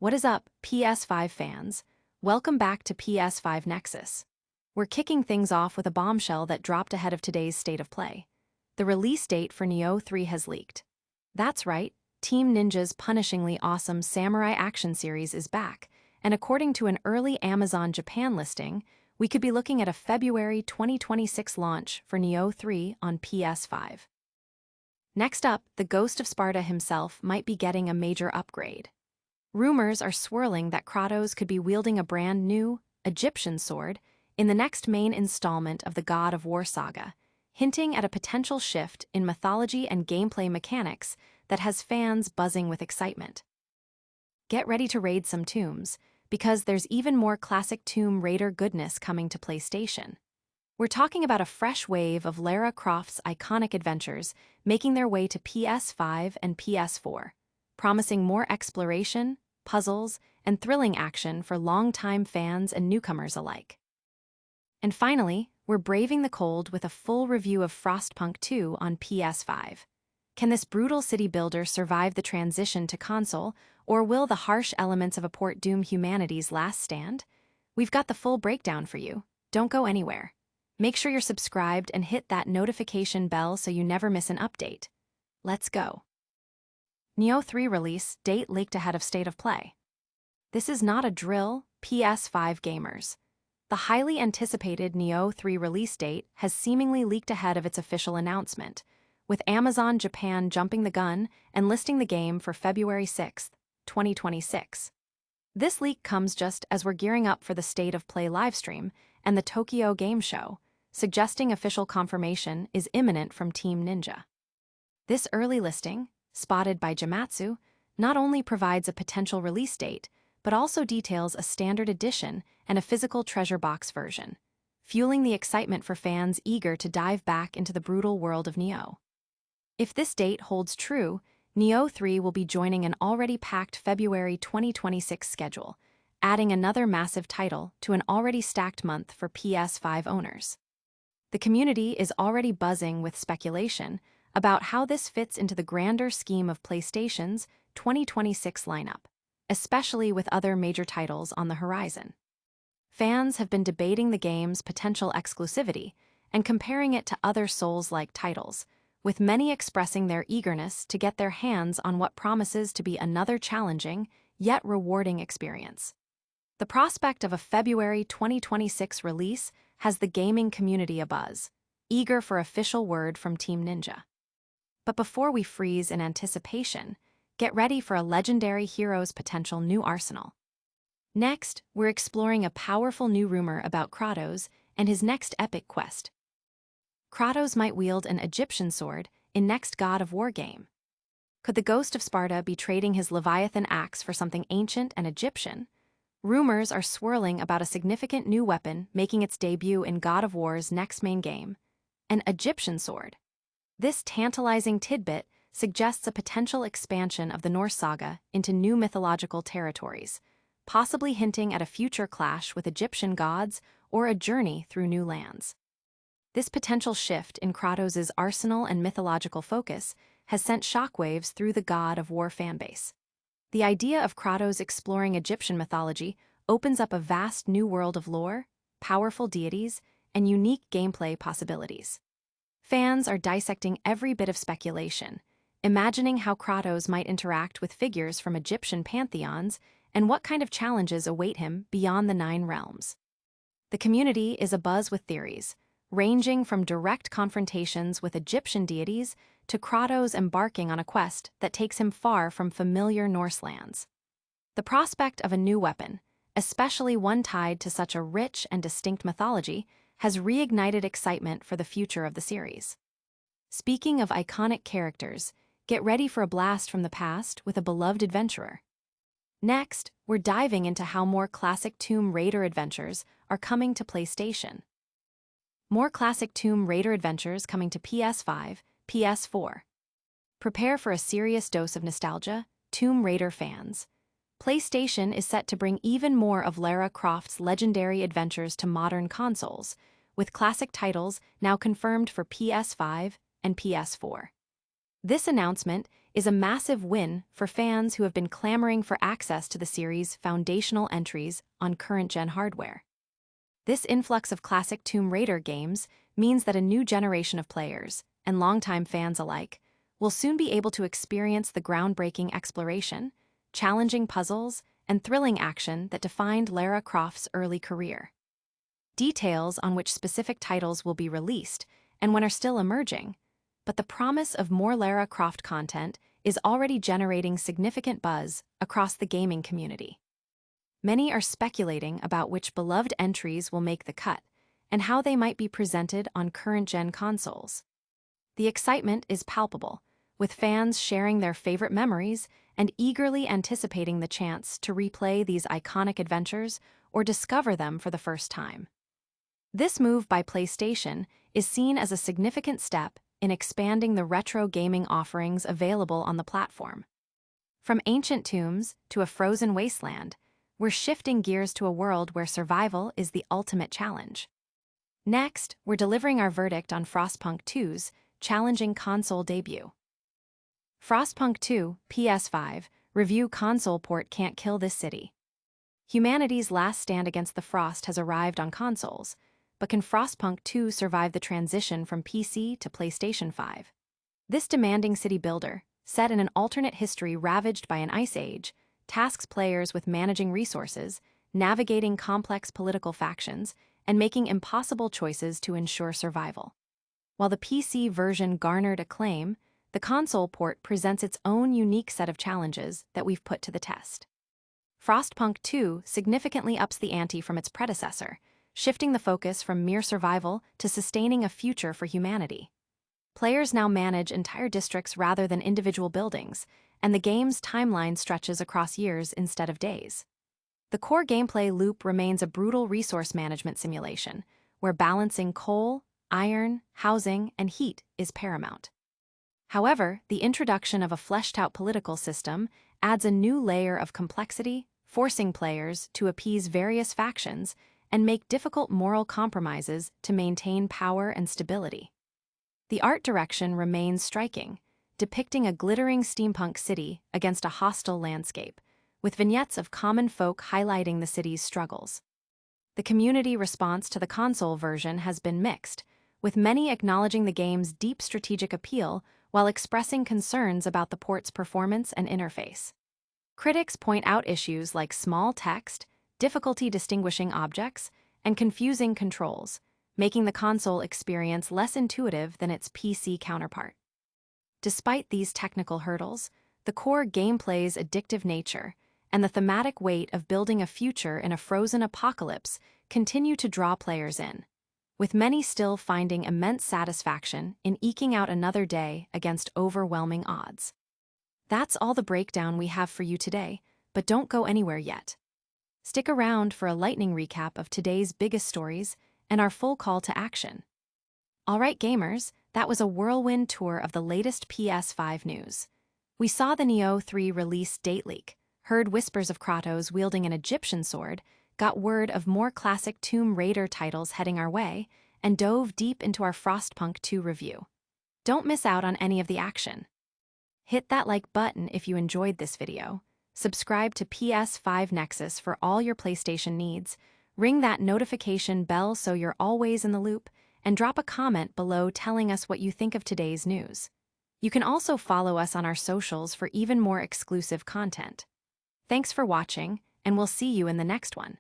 What is up, PS5 fans? Welcome back to PS5 Nexus. We're kicking things off with a bombshell that dropped ahead of today's state of play. The release date for Nioh 3 has leaked. That's right, Team Ninja's punishingly awesome samurai action series is back, and according to an early Amazon Japan listing, we could be looking at a February 2026 launch for Nioh 3 on PS5. Next up, the Ghost of Sparta himself might be getting a major upgrade. Rumors are swirling that Kratos could be wielding a brand new, Egyptian sword in the next main installment of the God of War saga, hinting at a potential shift in mythology and gameplay mechanics that has fans buzzing with excitement. Get ready to raid some tombs, because there's even more classic Tomb Raider goodness coming to PlayStation. We're talking about a fresh wave of Lara Croft's iconic adventures making their way to PS5 and PS4, promising more exploration, puzzles, and thrilling action for longtime fans and newcomers alike. And finally, we're braving the cold with a full review of Frostpunk 2 on PS5. Can this brutal city builder survive the transition to console, or will the harsh elements of a port doom humanity's last stand? We've got the full breakdown for you. Don't go anywhere. Make sure you're subscribed and hit that notification bell so you never miss an update. Let's go. Nioh 3 release date leaked ahead of state of play. This is not a drill, PS5 gamers. The highly anticipated Nioh 3 release date has seemingly leaked ahead of its official announcement, with Amazon Japan jumping the gun and listing the game for February 6, 2026. This leak comes just as we're gearing up for the State of Play livestream and the Tokyo Game Show, suggesting official confirmation is imminent from Team Ninja. This early listing, spotted by Jamatsu, not only provides a potential release date, but also details a standard edition and a physical treasure box version, fueling the excitement for fans eager to dive back into the brutal world of Nioh. If this date holds true, Nioh 3 will be joining an already packed February 2026 schedule, adding another massive title to an already stacked month for PS5 owners. The community is already buzzing with speculation about how this fits into the grander scheme of PlayStation's 2026 lineup, especially with other major titles on the horizon. Fans have been debating the game's potential exclusivity and comparing it to other Souls-like titles, with many expressing their eagerness to get their hands on what promises to be another challenging, yet rewarding experience. The prospect of a February 2026 release has the gaming community abuzz, eager for official word from Team Ninja. But before we freeze in anticipation, get ready for a legendary hero's potential new arsenal. Next, we're exploring a powerful new rumor about Kratos and his next epic quest. Kratos might wield an Egyptian sword in next God of War game. Could the Ghost of Sparta be trading his Leviathan axe for something ancient and Egyptian? Rumors are swirling about a significant new weapon making its debut in God of War's next main game, an Egyptian sword. This tantalizing tidbit suggests a potential expansion of the Norse saga into new mythological territories, possibly hinting at a future clash with Egyptian gods or a journey through new lands. This potential shift in Kratos' arsenal and mythological focus has sent shockwaves through the God of War fanbase. The idea of Kratos exploring Egyptian mythology opens up a vast new world of lore, powerful deities, and unique gameplay possibilities. Fans are dissecting every bit of speculation, imagining how Kratos might interact with figures from Egyptian pantheons and what kind of challenges await him beyond the Nine Realms. The community is abuzz with theories, ranging from direct confrontations with Egyptian deities to Kratos embarking on a quest that takes him far from familiar Norse lands. The prospect of a new weapon, especially one tied to such a rich and distinct mythology, has reignited excitement for the future of the series. Speaking of iconic characters, get ready for a blast from the past with a beloved adventurer. Next, we're diving into how more classic Tomb Raider adventures are coming to PlayStation. More classic Tomb Raider adventures coming to PS5, PS4. Prepare for a serious dose of nostalgia, Tomb Raider fans. PlayStation is set to bring even more of Lara Croft's legendary adventures to modern consoles, with classic titles now confirmed for PS5 and PS4. This announcement is a massive win for fans who have been clamoring for access to the series' foundational entries on current-gen hardware. This influx of classic Tomb Raider games means that a new generation of players, and longtime fans alike, will soon be able to experience the groundbreaking exploration, challenging puzzles, and thrilling action that defined Lara Croft's early career. Details on which specific titles will be released and when are still emerging, but the promise of more Lara Croft content is already generating significant buzz across the gaming community. Many are speculating about which beloved entries will make the cut and how they might be presented on current-gen consoles. The excitement is palpable, with fans sharing their favorite memories and eagerly anticipating the chance to replay these iconic adventures or discover them for the first time. This move by PlayStation is seen as a significant step in expanding the retro gaming offerings available on the platform. From ancient tombs to a frozen wasteland, we're shifting gears to a world where survival is the ultimate challenge. Next, we're delivering our verdict on Frostpunk 2's challenging console debut. Frostpunk 2, PS5, review console port can't kill this city. Humanity's last stand against the Frost has arrived on consoles, but can Frostpunk 2 survive the transition from PC to PlayStation 5? This demanding city builder, set in an alternate history ravaged by an ice age, tasks players with managing resources, navigating complex political factions, and making impossible choices to ensure survival. While the PC version garnered acclaim, the console port presents its own unique set of challenges that we've put to the test. Frostpunk 2 significantly ups the ante from its predecessor, shifting the focus from mere survival to sustaining a future for humanity. Players now manage entire districts rather than individual buildings, and the game's timeline stretches across years instead of days. The core gameplay loop remains a brutal resource management simulation, where balancing coal, iron, housing, and heat is paramount. However, the introduction of a fleshed-out political system adds a new layer of complexity, forcing players to appease various factions and make difficult moral compromises to maintain power and stability. The art direction remains striking, depicting a glittering steampunk city against a hostile landscape, with vignettes of common folk highlighting the city's struggles. The community response to the console version has been mixed, with many acknowledging the game's deep strategic appeal while expressing concerns about the port's performance and interface. Critics point out issues like small text, difficulty distinguishing objects, and confusing controls, making the console experience less intuitive than its PC counterpart. Despite these technical hurdles, the core gameplay's addictive nature and the thematic weight of building a future in a frozen apocalypse continue to draw players in, with many still finding immense satisfaction in eking out another day against overwhelming odds. That's all the breakdown we have for you today, but don't go anywhere yet. Stick around for a lightning recap of today's biggest stories and our full call to action. Alright gamers, that was a whirlwind tour of the latest PS5 news. We saw the Nioh 3 release date leak, heard whispers of Kratos wielding an Egyptian sword, got word of more classic Tomb Raider titles heading our way, and dove deep into our Frostpunk 2 review. Don't miss out on any of the action. Hit that like button if you enjoyed this video, subscribe to PS5 Nexus for all your PlayStation needs, ring that notification bell so you're always in the loop, and drop a comment below telling us what you think of today's news. You can also follow us on our socials for even more exclusive content. Thanks for watching, and we'll see you in the next one.